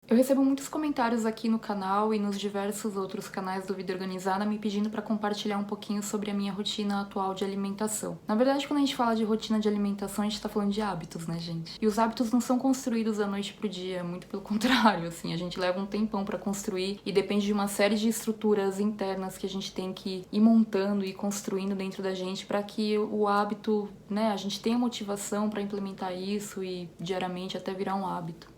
Eu recebo muitos comentários aqui no canal e nos diversos outros canais do Vida Organizada me pedindo para compartilhar um pouquinho sobre a minha rotina atual de alimentação. Na verdade, quando a gente fala de rotina de alimentação, a gente tá falando de hábitos, né, gente? E os hábitos não são construídos da noite pro dia, muito pelo contrário, assim, a gente leva um tempão para construir e depende de uma série de estruturas internas que a gente tem que ir montando e construindo dentro da gente para que o hábito, né, a gente tenha motivação para implementar isso e diariamente até virar um hábito.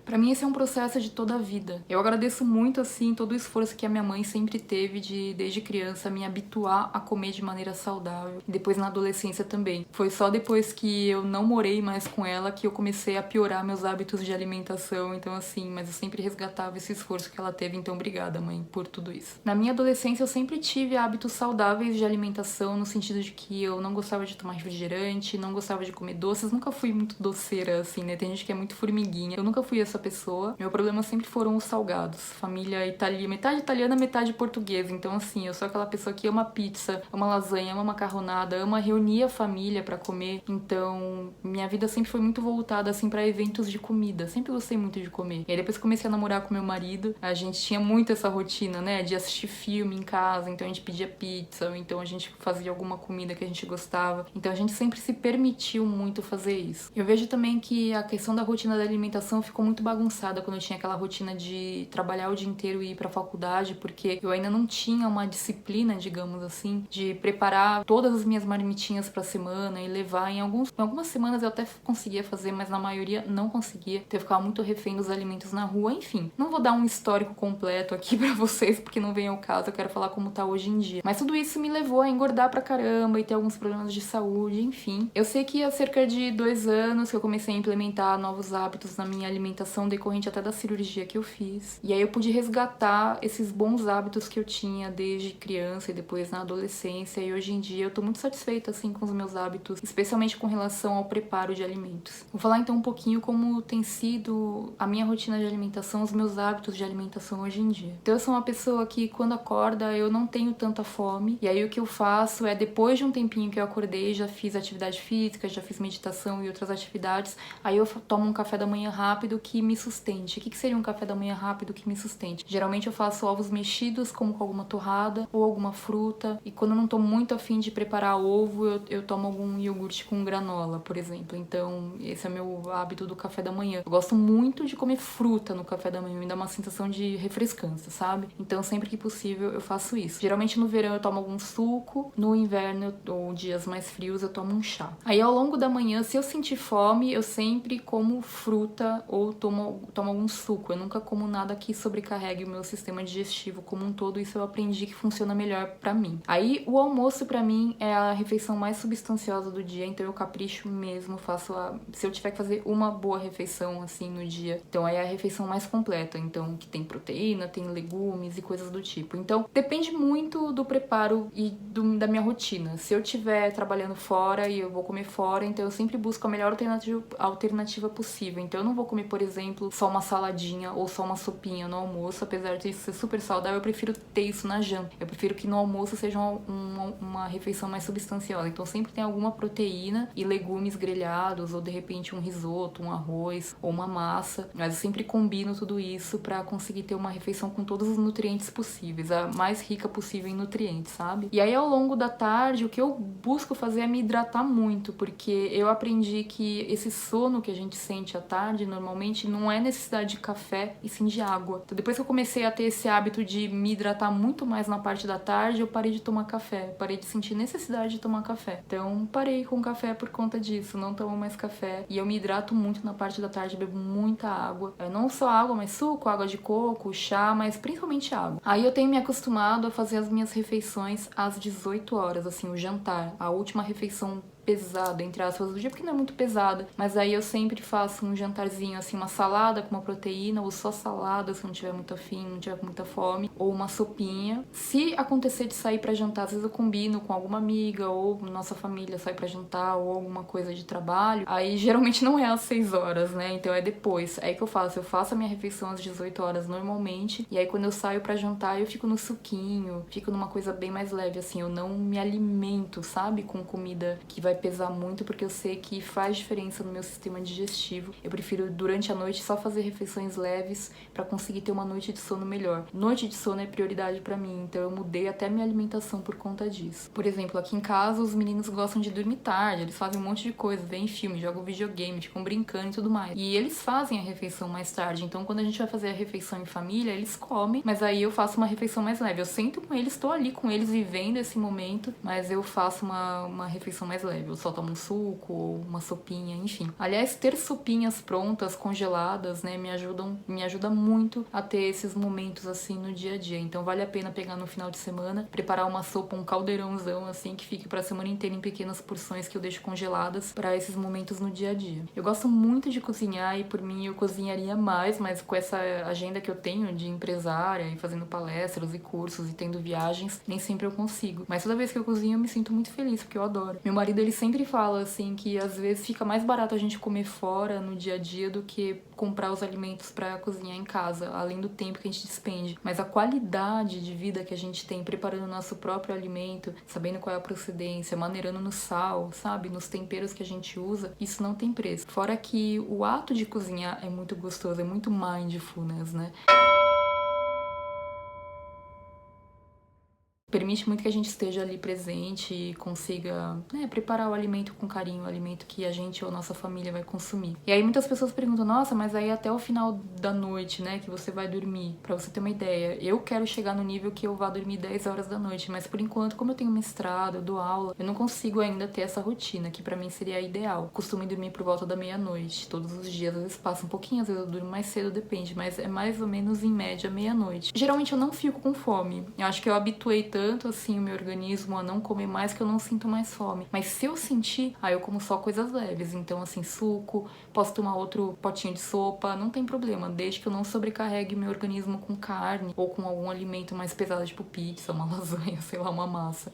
Pra mim esse é um processo de toda a vida. Eu agradeço muito, assim, todo o esforço que a minha mãe sempre teve de, desde criança, me habituar a comer de maneira saudável. E depois na adolescência também. Foi só depois que eu não morei mais com ela que eu comecei a piorar meus hábitos de alimentação. Então, assim, mas eu sempre resgatava esse esforço que ela teve. Então, obrigada, mãe, por tudo isso. Na minha adolescência, eu sempre tive hábitos saudáveis de alimentação, no sentido de que eu não gostava de tomar refrigerante, não gostava de comer doces. Nunca fui muito doceira, assim, né? Tem gente que é muito formiguinha. Eu nunca fui essa pessoa. Meu problema sempre foram os salgados. Família italiana, metade italiana, metade portuguesa. Então, assim, eu sou aquela pessoa que ama pizza, ama lasanha, ama macarronada, ama reunir a família pra comer. Então, minha vida sempre foi muito voltada, assim, pra eventos de comida. Sempre gostei muito de comer. E aí, depois que comecei a namorar com meu marido, a gente tinha muito essa rotina, né, de assistir filme em casa. Então, a gente pedia pizza, ou então a gente fazia alguma comida que a gente gostava. Então, a gente sempre se permitiu muito fazer isso. Eu vejo também que a questão da rotina da alimentação ficou muito bagunçada quando eu tinha aquela rotina de trabalhar o dia inteiro e ir pra faculdade, porque eu ainda não tinha uma disciplina, digamos assim, de preparar todas as minhas marmitinhas pra semana e levar. Em algumas semanas eu até conseguia fazer, mas na maioria não conseguia. Então eu ficava muito refém dos alimentos na rua. Enfim, não vou dar um histórico completo aqui pra vocês, porque não vem ao caso, eu quero falar como tá hoje em dia. Mas tudo isso me levou a engordar pra caramba e ter alguns problemas de saúde, enfim. Eu sei que há cerca de 2 anos que eu comecei a implementar novos hábitos na minha alimentação, decorrente até da cirurgia que eu fiz. E aí eu pude resgatar esses bons hábitos que eu tinha desde criança e depois na adolescência. E hoje em dia eu tô muito satisfeita, assim, com os meus hábitos, especialmente com relação ao preparo de alimentos. Vou falar então um pouquinho como tem sido a minha rotina de alimentação, os meus hábitos de alimentação hoje em dia. Então eu sou uma pessoa que quando acorda eu não tenho tanta fome. E aí o que eu faço é, depois de um tempinho que eu acordei, já fiz atividade física, já fiz meditação e outras atividades, aí eu tomo um café da manhã rápido que me sustente. O que seria um café da manhã rápido que me sustente? Geralmente eu faço ovos mexidos, como com alguma torrada ou alguma fruta. E quando eu não tô muito afim de preparar ovo, eu tomo algum iogurte com granola, por exemplo. Então, esse é o meu hábito do café da manhã. Eu gosto muito de comer fruta no café da manhã, me dá uma sensação de refrescância, sabe? Então, sempre que possível, eu faço isso. Geralmente no verão eu tomo algum suco, no inverno ou dias mais frios eu tomo um chá. Aí ao longo da manhã, se eu sentir fome, eu sempre como fruta ou tomo algum suco. Eu nunca como nada que sobrecarregue o meu sistema digestivo como um todo. Isso eu aprendi que funciona melhor pra mim. Aí o almoço pra mim é a refeição mais substanciosa do dia, então eu capricho mesmo, se eu tiver que fazer uma boa refeição assim no dia, então aí é a refeição mais completa, então que tem proteína, tem legumes e coisas do tipo. Então depende muito do preparo e da minha rotina. Se eu estiver trabalhando fora e eu vou comer fora, então eu sempre busco a melhor alternativa possível. Então eu não vou comer, por exemplo, só uma saladinha ou só uma sopinha no almoço, apesar de isso ser super saudável, eu prefiro ter isso na janta. Eu prefiro que no almoço seja uma refeição mais substanciosa. Então sempre tem alguma proteína e legumes grelhados, ou de repente um risoto, um arroz ou uma massa. Mas eu sempre combino tudo isso pra conseguir ter uma refeição com todos os nutrientes possíveis, a mais rica possível em nutrientes, sabe? E aí ao longo da tarde, o que eu busco fazer é me hidratar muito, porque eu aprendi que esse sono que a gente sente à tarde, normalmente, não é necessidade de café e sim de água. Então depois que eu comecei a ter esse hábito de me hidratar muito mais na parte da tarde, eu parei de tomar café, parei de sentir necessidade de tomar café. Então parei com café por conta disso, não tomo mais café. E eu me hidrato muito na parte da tarde, bebo muita água. Não só água, mas suco, água de coco, chá, mas principalmente água. Aí eu tenho me acostumado a fazer as minhas refeições às 18 horas, assim, o jantar. A última refeição pesada, entre aspas, do dia, porque não é muito pesada, mas aí eu sempre faço um jantarzinho, assim, uma salada com uma proteína, ou só salada, se não tiver muito afim, não tiver com muita fome, ou uma sopinha. Se acontecer de sair pra jantar, às vezes eu combino com alguma amiga, ou nossa família sai pra jantar, ou alguma coisa de trabalho, aí geralmente não é às 6 horas, né, então é depois. Aí que eu faço a minha refeição às 18 horas normalmente, e aí quando eu saio pra jantar, eu fico no suquinho, fico numa coisa bem mais leve, assim, eu não me alimento, sabe, com comida que vai vai pesar muito, porque eu sei que faz diferença no meu sistema digestivo. Eu prefiro, durante a noite, só fazer refeições leves pra conseguir ter uma noite de sono melhor. Noite de sono é prioridade pra mim, então eu mudei até minha alimentação por conta disso. Por exemplo, aqui em casa, os meninos gostam de dormir tarde, eles fazem um monte de coisa, veem filme, jogam videogame, ficam brincando e tudo mais. E eles fazem a refeição mais tarde, então quando a gente vai fazer a refeição em família, eles comem, mas aí eu faço uma refeição mais leve. Eu sento com eles, tô ali com eles, vivendo esse momento, mas eu faço uma refeição mais leve. Eu só tomo um suco ou uma sopinha, enfim. Aliás, ter sopinhas prontas, congeladas, né, me ajuda muito a ter esses momentos assim no dia a dia. Então vale a pena pegar no final de semana, preparar uma sopa, um caldeirãozão assim, que fique pra semana inteira em pequenas porções que eu deixo congeladas pra esses momentos no dia a dia. Eu gosto muito de cozinhar e por mim eu cozinharia mais, mas com essa agenda que eu tenho de empresária e fazendo palestras e cursos e tendo viagens, nem sempre eu consigo. Mas toda vez que eu cozinho eu me sinto muito feliz, porque eu adoro. Meu marido, ele sempre fala assim que às vezes fica mais barato a gente comer fora no dia a dia do que comprar os alimentos pra cozinhar em casa, além do tempo que a gente despende. Mas a qualidade de vida que a gente tem preparando o nosso próprio alimento, sabendo qual é a procedência, maneirando no sal, sabe? Nos temperos que a gente usa, isso não tem preço. Fora que o ato de cozinhar é muito gostoso, é muito mindfulness, né? Permite muito que a gente esteja ali presente e consiga, né, preparar o alimento com carinho, o alimento que a gente ou a nossa família vai consumir. E aí muitas pessoas perguntam, nossa, mas aí até o final da noite, né, que você vai dormir. Pra você ter uma ideia, eu quero chegar no nível que eu vá dormir 10 horas da noite, mas por enquanto, como eu tenho mestrado, eu dou aula, eu não consigo ainda ter essa rotina, que pra mim seria ideal. Costumo dormir por volta da meia-noite, todos os dias, às vezes passa um pouquinho, às vezes eu durmo mais cedo, depende, mas é mais ou menos em média meia-noite. Geralmente eu não fico com fome, eu acho que eu habituei tanto assim o meu organismo a não comer mais que eu não sinto mais fome. Mas se eu sentir, aí eu como só coisas leves. Então, assim, suco, posso tomar outro potinho de sopa, não tem problema, desde que eu não sobrecarregue meu organismo com carne ou com algum alimento mais pesado, tipo pizza, uma lasanha, sei lá, uma massa.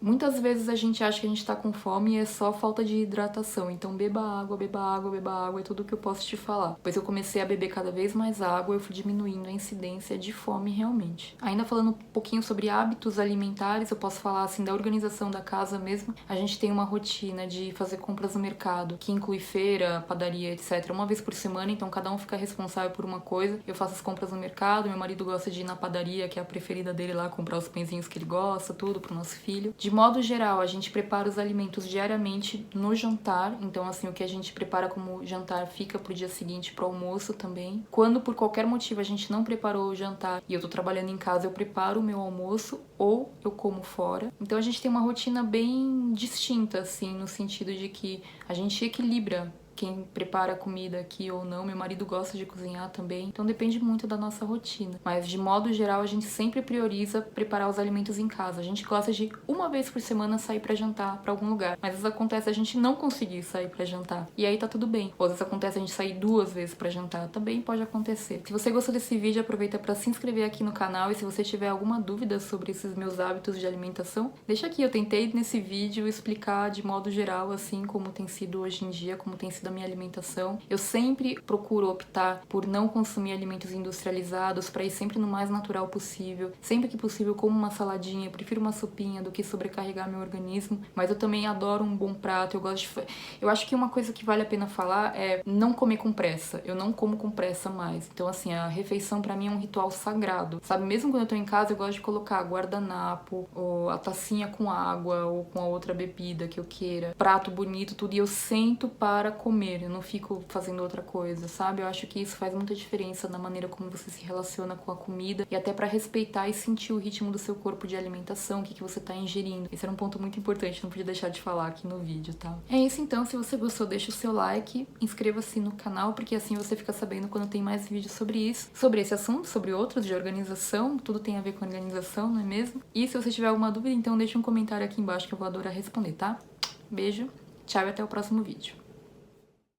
Muitas vezes a gente acha que a gente tá com fome e é só falta de hidratação. Então beba água, beba água, beba água, é tudo que eu posso te falar. Depois eu comecei a beber cada vez mais água, eu fui diminuindo a incidência de fome realmente. Ainda falando um pouquinho sobre hábitos alimentares, eu posso falar assim da organização da casa mesmo. A gente tem uma rotina de fazer compras no mercado, que inclui feira, padaria, etc. Uma vez por semana, então cada um fica responsável por uma coisa. Eu faço as compras no mercado, meu marido gosta de ir na padaria, que é a preferida dele lá, comprar os pãezinhos que ele gosta, tudo pro nosso filho. De modo geral, a gente prepara os alimentos diariamente no jantar, então assim, o que a gente prepara como jantar fica pro dia seguinte pro almoço também. Quando por qualquer motivo a gente não preparou o jantar e eu tô trabalhando em casa, eu preparo o meu almoço ou eu como fora. Então a gente tem uma rotina bem distinta, assim, no sentido de que a gente equilibra quem prepara a comida aqui ou não. Meu marido gosta de cozinhar também, então depende muito da nossa rotina. Mas de modo geral, a gente sempre prioriza preparar os alimentos em casa. A gente gosta de uma vez por semana sair pra jantar pra algum lugar, mas às vezes acontece a gente não conseguir sair pra jantar, e aí tá tudo bem. Ou às vezes acontece a gente sair 2 vezes pra jantar, também pode acontecer. Se você gostou desse vídeo, aproveita pra se inscrever aqui no canal, e se você tiver alguma dúvida sobre esses meus hábitos de alimentação, deixa aqui. Eu tentei nesse vídeo explicar de modo geral assim como tem sido hoje em dia, como tem sido a minha alimentação. Eu sempre procuro optar por não consumir alimentos industrializados, para ir sempre no mais natural possível. Sempre que possível, como uma saladinha. Eu prefiro uma sopinha do que sobrecarregar meu organismo, mas eu também adoro um bom prato. Eu acho que uma coisa que vale a pena falar é não comer com pressa. Eu não como com pressa mais. Então assim, a refeição pra mim é um ritual sagrado, sabe? Mesmo quando eu tô em casa, eu gosto de colocar guardanapo, ou a tacinha com água, ou com a outra bebida que eu queira, prato bonito, tudo, e eu sento para comer. Eu não fico fazendo outra coisa, sabe? Eu acho que isso faz muita diferença na maneira como você se relaciona com a comida, e até pra respeitar e sentir o ritmo do seu corpo de alimentação, o que você tá ingerindo. Esse era um ponto muito importante, não podia deixar de falar aqui no vídeo, tá? É isso então, se você gostou, deixa o seu like, inscreva-se no canal, porque assim você fica sabendo quando tem mais vídeos sobre isso, sobre esse assunto, sobre outros de organização, tudo tem a ver com organização, não é mesmo? E se você tiver alguma dúvida, então deixa um comentário aqui embaixo que eu vou adorar responder, tá? Beijo, tchau e até o próximo vídeo.